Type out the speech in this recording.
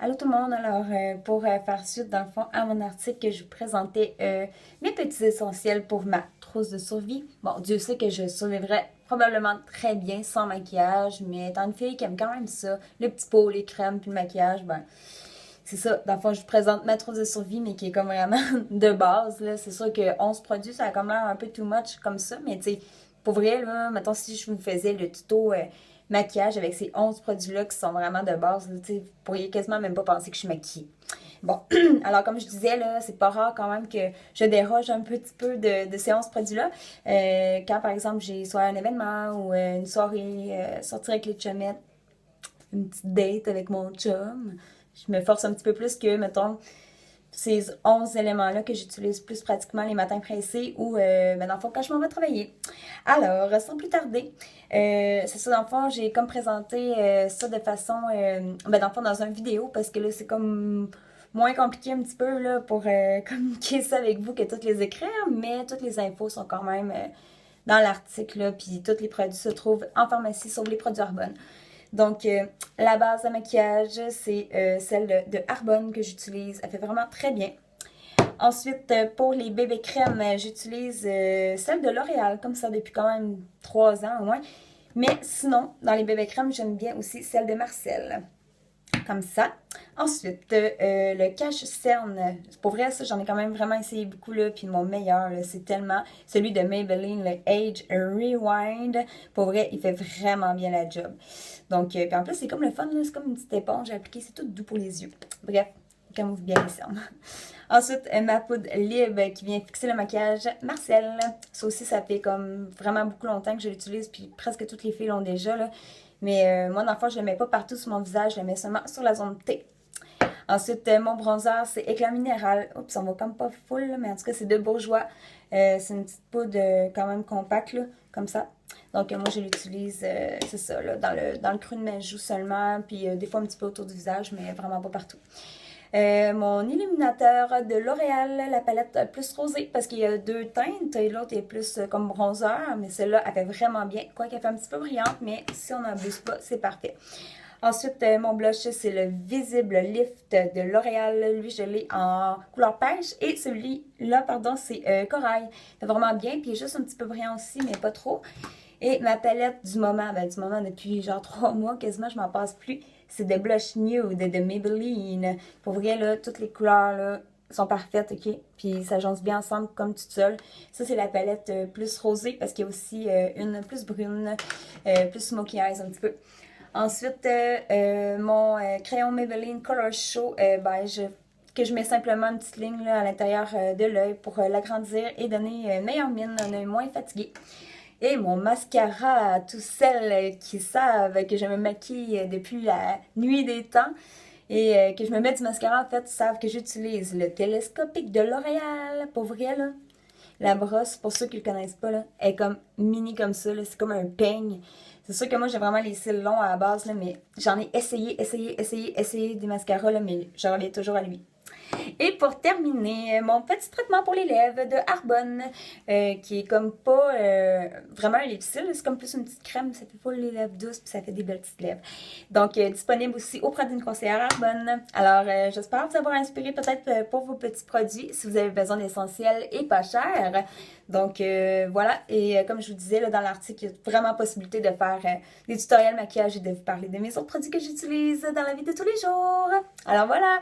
Allô tout le monde, alors pour faire suite dans le fond à mon article que je vous présentais mes petits essentiels pour ma trousse de survie. Bon, Dieu sait que je survivrais probablement très bien sans maquillage, mais étant une fille qui aime quand même ça, le petit pot, les crèmes puis le maquillage, ben c'est ça. Dans le fond, je vous présente ma trousse de survie, mais qui est comme vraiment de base, là. C'est sûr que 11 produits, ça a comme l'air un peu too much comme ça, mais tu sais, pour vrai, là, mettons si je vous faisais le tuto maquillage avec ces 11 produits-là qui sont vraiment de base, là, vous pourriez quasiment même pas penser que je suis maquillée. Bon, alors comme je disais, là, c'est pas rare quand même que je déroge un petit peu de ces 11 produits-là. Quand par exemple j'ai soit un événement ou une soirée, sortir avec les chumettes, une petite date avec mon chum, je me force un petit peu plus que, mettons, ces 11 éléments-là que j'utilise plus pratiquement les matins pressés ou dans le fond quand je m'en vais travailler. Alors, sans plus tarder, c'est ça, dans le fond, j'ai comme présenté ça de façon, dans le fond, dans une vidéo parce que là, c'est comme moins compliqué un petit peu là, pour communiquer ça avec vous que toutes les écrire, mais toutes les infos sont quand même dans l'article, puis tous les produits se trouvent en pharmacie, sauf les produits Arbonne. Donc, la base de maquillage, c'est celle de Arbonne que j'utilise. Elle fait vraiment très bien. Ensuite, pour les bébés crèmes, j'utilise celle de L'Oréal, comme ça depuis quand même 3 ans au moins. Mais sinon, dans les bébés crèmes, j'aime bien aussi celle de Marcel. Comme ça. Ensuite, le cache cerne. Pour vrai, ça, j'en ai quand même vraiment essayé beaucoup, là. Puis mon meilleur, c'est tellement celui de Maybelline, le Age Rewind. Pour vrai, il fait vraiment bien la job. Donc, puis en plus, c'est comme le fun, c'est comme une petite éponge à appliquer. C'est tout doux pour les yeux. Bref, camoufle bien les cernes. Ensuite, ma poudre Lib qui vient fixer le maquillage Marcel. Ça aussi, ça fait comme vraiment beaucoup longtemps que je l'utilise. Puis presque toutes les filles l'ont déjà, là. Mais moi, dans le fond, je ne le mets pas partout sur mon visage, je le mets seulement sur la zone T. Ensuite, mon bronzer, c'est Éclat Minéral. Oups, on va comme pas full, là, mais en tout cas, c'est de Bourjois. C'est une petite poudre quand même compacte, là, comme ça. Donc, moi, je l'utilise, c'est ça, là, dans le creux de ma joue seulement, puis des fois un petit peu autour du visage, mais vraiment pas partout. Mon illuminateur de L'Oréal, la palette plus rosée, parce qu'il y a deux teintes, et l'autre est plus comme bronzer, mais celle-là, elle fait vraiment bien, quoiqu'elle fait un petit peu brillante, mais si on n'abuse pas, c'est parfait. Ensuite, mon blush, c'est le Visible Lift de L'Oréal. Lui, je l'ai en couleur pêche. Et celui-là, pardon, c'est corail. Il fait vraiment bien, puis il est juste un petit peu brillant aussi, mais pas trop. Et ma palette du moment, depuis genre 3 mois, quasiment, je m'en passe plus. C'est de Blush Nude de Maybelline. Pour vrai, là, toutes les couleurs, là, sont parfaites, ok? Puis ça jonce bien ensemble comme toute seule. Ça, c'est la palette plus rosée parce qu'il y a aussi une plus brune, plus smoky eyes un petit peu. Ensuite, mon crayon Maybelline Color Show beige que je mets simplement une petite ligne là, à l'intérieur de l'œil pour l'agrandir et donner une meilleure mine, un œil moins fatigué. Et mon mascara, à tous celles qui savent que je me maquille depuis la nuit des temps et que je me mets du mascara, en fait, savent que j'utilise le télescopique de L'Oréal. Pour vrai, là, la brosse, pour ceux qui le connaissent pas, là, elle est comme mini comme ça, là, c'est comme un peigne. C'est sûr que moi, j'ai vraiment les cils longs à la base, là, mais j'en ai essayé des mascaras, là, mais je reviens toujours à lui. Et pour terminer, mon petit traitement pour les lèvres de Arbonne, qui est comme pas vraiment un lipsil, c'est comme plus une petite crème, ça fait pas les lèvres douces, puis ça fait des belles petites lèvres. Donc, disponible aussi auprès d'une conseillère Arbonne. Alors, j'espère vous avoir inspiré peut-être pour vos petits produits, si vous avez besoin d'essentiels et pas chers. Donc, voilà. Et comme je vous disais, là, dans l'article, il y a vraiment possibilité de faire des tutoriels maquillage et de vous parler de mes autres produits que j'utilise dans la vie de tous les jours. Alors, voilà!